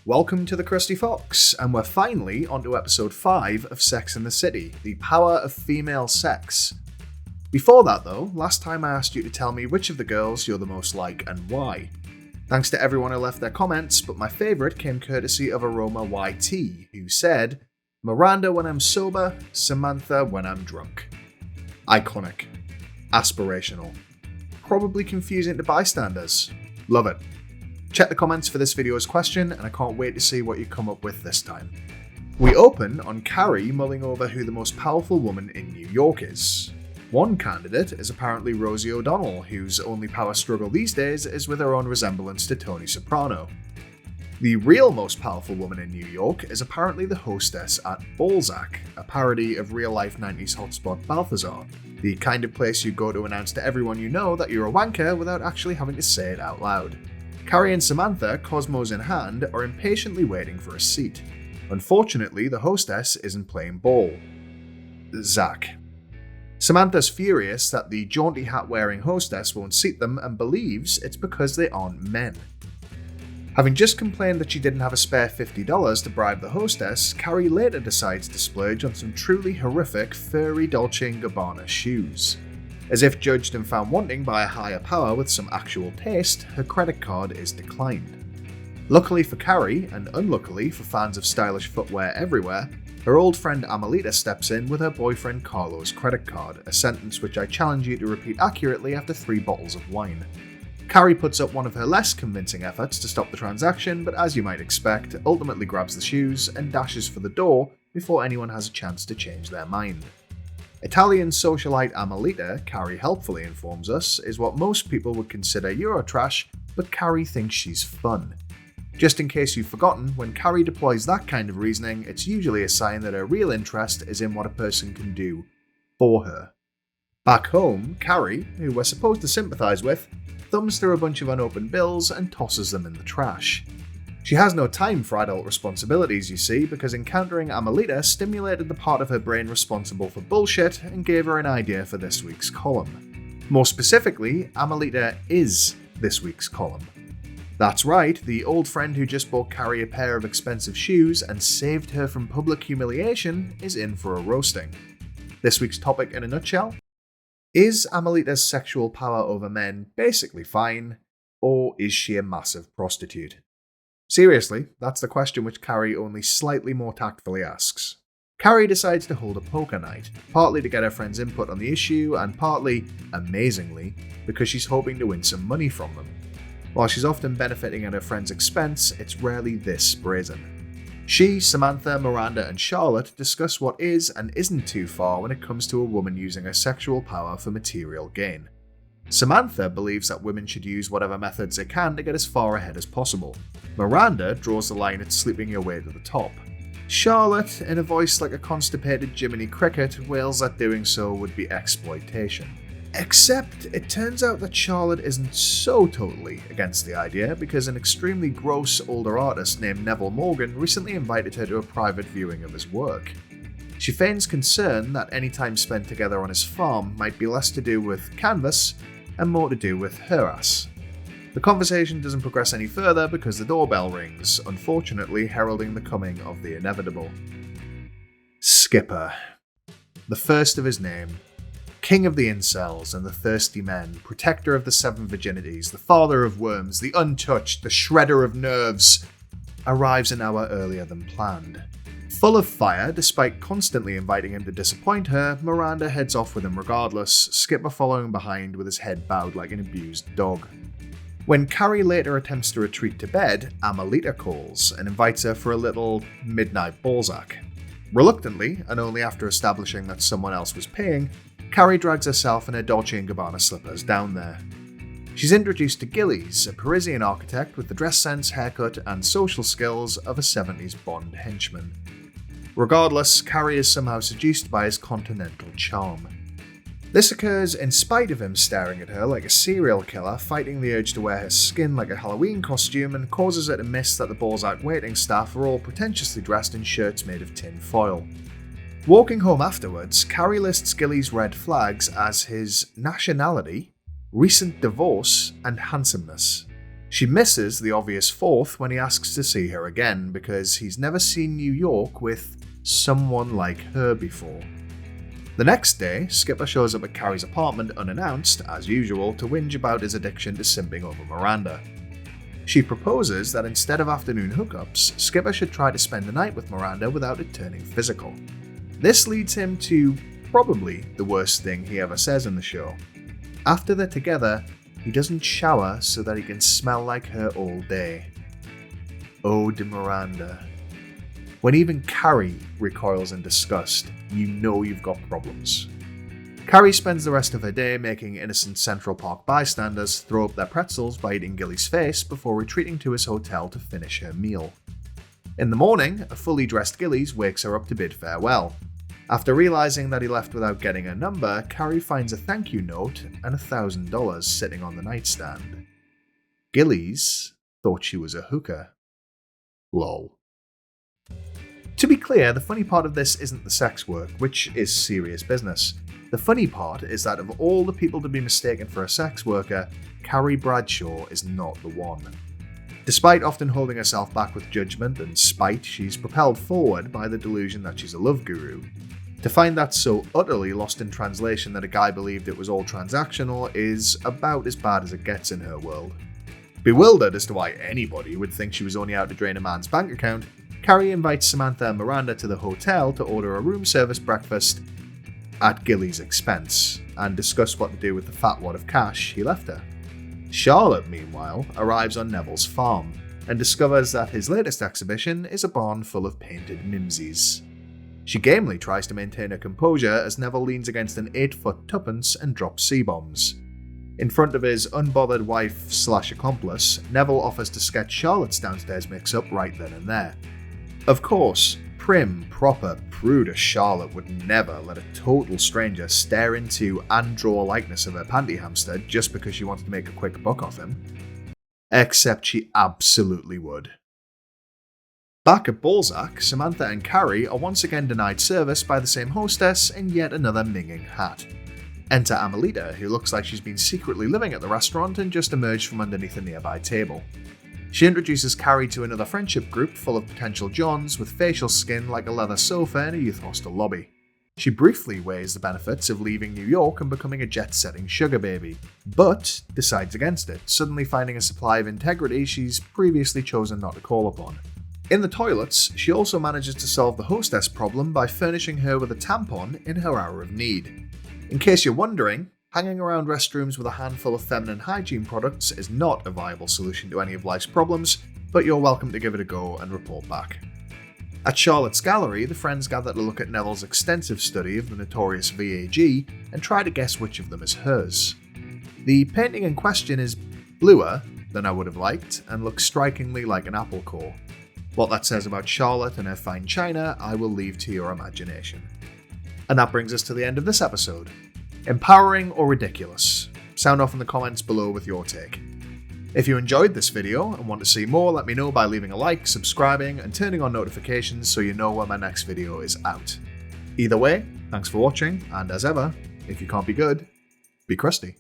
Welcome to the Krusty Fox, and we're finally on to episode 5 of Sex and the City, the power of female sex. Before that though, last time I asked you to tell me which of the girls you're the most like and why. Thanks to everyone who left their comments, but my favourite came courtesy of Aroma YT, who said, Miranda when I'm sober, Samantha when I'm drunk. Iconic. Aspirational. Probably confusing to bystanders. Love it. Check the comments for this video's question, and I can't wait to see what you come up with this time. We open on Carrie mulling over who the most powerful woman in New York is. One candidate is apparently Rosie O'Donnell, whose only power struggle these days is with her own resemblance to Tony Soprano. The real most powerful woman in New York is apparently the hostess at Balzac, a parody of real-life 90s hotspot Balthazar, the kind of place you go to announce to everyone you know that you're a wanker without actually having to say it out loud. Carrie and Samantha, cosmos in hand, are impatiently waiting for a seat. Unfortunately, the hostess isn't playing ball. Zach. Samantha's furious that the jaunty hat-wearing hostess won't seat them and believes it's because they aren't men. Having just complained that she didn't have a spare $50 to bribe the hostess, Carrie later decides to splurge on some truly horrific, furry Dolce & Gabbana shoes. As if judged and found wanting by a higher power with some actual taste, her credit card is declined. Luckily for Carrie, and unluckily for fans of stylish footwear everywhere, her old friend Amelita steps in with her boyfriend Carlo's credit card, a sentence which I challenge you to repeat accurately after 3 bottles of wine. Carrie puts up one of her less convincing efforts to stop the transaction, but as you might expect, ultimately grabs the shoes and dashes for the door before anyone has a chance to change their mind. Italian socialite Amelita, Carrie helpfully informs us, is what most people would consider Eurotrash, but Carrie thinks she's fun. Just in case you've forgotten, when Carrie deploys that kind of reasoning, it's usually a sign that her real interest is in what a person can do for her. Back home, Carrie, who we're supposed to sympathise with, thumbs through a bunch of unopened bills and tosses them in the trash. She has no time for adult responsibilities, you see, because encountering Amelita stimulated the part of her brain responsible for bullshit and gave her an idea for this week's column. More specifically, Amelita is this week's column. That's right, the old friend who just bought Carrie a pair of expensive shoes and saved her from public humiliation is in for a roasting. This week's topic in a nutshell? Is Amelita's sexual power over men basically fine, or is she a massive prostitute? Seriously, that's the question which Carrie only slightly more tactfully asks. Carrie decides to hold a poker night, partly to get her friends' input on the issue, and partly, amazingly, because she's hoping to win some money from them. While she's often benefiting at her friends' expense, it's rarely this brazen. She, Samantha, Miranda, and Charlotte discuss what is and isn't too far when it comes to a woman using her sexual power for material gain. Samantha believes that women should use whatever methods they can to get as far ahead as possible. Miranda draws the line at sleeping your way to the top. Charlotte, in a voice like a constipated Jiminy Cricket, wails that doing so would be exploitation. Except, it turns out that Charlotte isn't so totally against the idea, because an extremely gross older artist named Neville Morgan recently invited her to a private viewing of his work. She feigns concern that any time spent together on his farm might be less to do with canvas and more to do with her ass. The conversation doesn't progress any further because the doorbell rings, unfortunately heralding the coming of the inevitable. Skipper. The first of his name. King of the incels and the thirsty men, protector of the 7 virginities, the father of worms, the untouched, the shredder of nerves, arrives an hour earlier than planned. Full of fire, despite constantly inviting him to disappoint her, Miranda heads off with him regardless, Skipper following behind with his head bowed like an abused dog. When Carrie later attempts to retreat to bed, Amelita calls and invites her for a little midnight Balzac. Reluctantly, and only after establishing that someone else was paying, Carrie drags herself and her Dolce & Gabbana slippers down there. She's introduced to Gillies, a Parisian architect with the dress sense, haircut, and social skills of a 70s Bond henchman. Regardless, Carrie is somehow seduced by his continental charm. This occurs in spite of him staring at her like a serial killer, fighting the urge to wear her skin like a Halloween costume, and causes her to miss that the Balzac waiting staff are all pretentiously dressed in shirts made of tin foil. Walking home afterwards, Carrie lists Gillies' red flags as his nationality, recent divorce, and handsomeness. She misses the obvious fourth when he asks to see her again because he's never seen New York with someone like her before. The next day, Skipper shows up at Carrie's apartment unannounced, as usual, to whinge about his addiction to simping over Miranda. She proposes that instead of afternoon hookups, Skipper should try to spend the night with Miranda without it turning physical. This leads him to probably the worst thing he ever says in the show. After they're together, he doesn't shower so that he can smell like her all day. Oh, de Miranda. When even Carrie recoils in disgust, you know you've got problems. Carrie spends the rest of her day making innocent Central Park bystanders throw up their pretzels by eating Gilly's face before retreating to his hotel to finish her meal. In the morning, a fully dressed Gillies wakes her up to bid farewell. After realizing that he left without getting her number, Carrie finds a thank you note and $1,000 sitting on the nightstand. Gillies thought she was a hooker. Lol. To be clear, the funny part of this isn't the sex work, which is serious business. The funny part is that of all the people to be mistaken for a sex worker, Carrie Bradshaw is not the one. Despite often holding herself back with judgment and spite, she's propelled forward by the delusion that she's a love guru. To find that so utterly lost in translation that a guy believed it was all transactional is about as bad as it gets in her world. Bewildered as to why anybody would think she was only out to drain a man's bank account, Carrie invites Samantha and Miranda to the hotel to order a room service breakfast at Gilly's expense and discuss what to do with the fat wad of cash he left her. Charlotte, meanwhile, arrives on Neville's farm and discovers that his latest exhibition is a barn full of painted mimsies. She gamely tries to maintain her composure as Neville leans against an 8-foot tuppence and drops C-bombs. In front of his unbothered wife/accomplice, Neville offers to sketch Charlotte's downstairs mix-up right then and there. Of course, prim, proper, prudish Charlotte would never let a total stranger stare into and draw a likeness of her panty hamster just because she wanted to make a quick buck off him. Except she absolutely would. Back at Balzac, Samantha and Carrie are once again denied service by the same hostess in yet another minging hat. Enter Amelita, who looks like she's been secretly living at the restaurant and just emerged from underneath a nearby table. She introduces Carrie to another friendship group full of potential Johns with facial skin like a leather sofa in a youth hostel lobby. She briefly weighs the benefits of leaving New York and becoming a jet-setting sugar baby, but decides against it, suddenly finding a supply of integrity she's previously chosen not to call upon. In the toilets, she also manages to solve the hostess problem by furnishing her with a tampon in her hour of need. In case you're wondering, hanging around restrooms with a handful of feminine hygiene products is not a viable solution to any of life's problems, but you're welcome to give it a go and report back. At Charlotte's gallery, the friends gather to look at Neville's extensive study of the notorious VAG and try to guess which of them is hers. The painting in question is bluer than I would have liked and looks strikingly like an apple core. What that says about Charlotte and her fine china, I will leave to your imagination. And that brings us to the end of this episode. Empowering or ridiculous? Sound off in the comments below with your take. If you enjoyed this video and want to see more, let me know by leaving a like, subscribing, and turning on notifications so you know when my next video is out. Either way, thanks for watching, and as ever, if you can't be good, be crusty.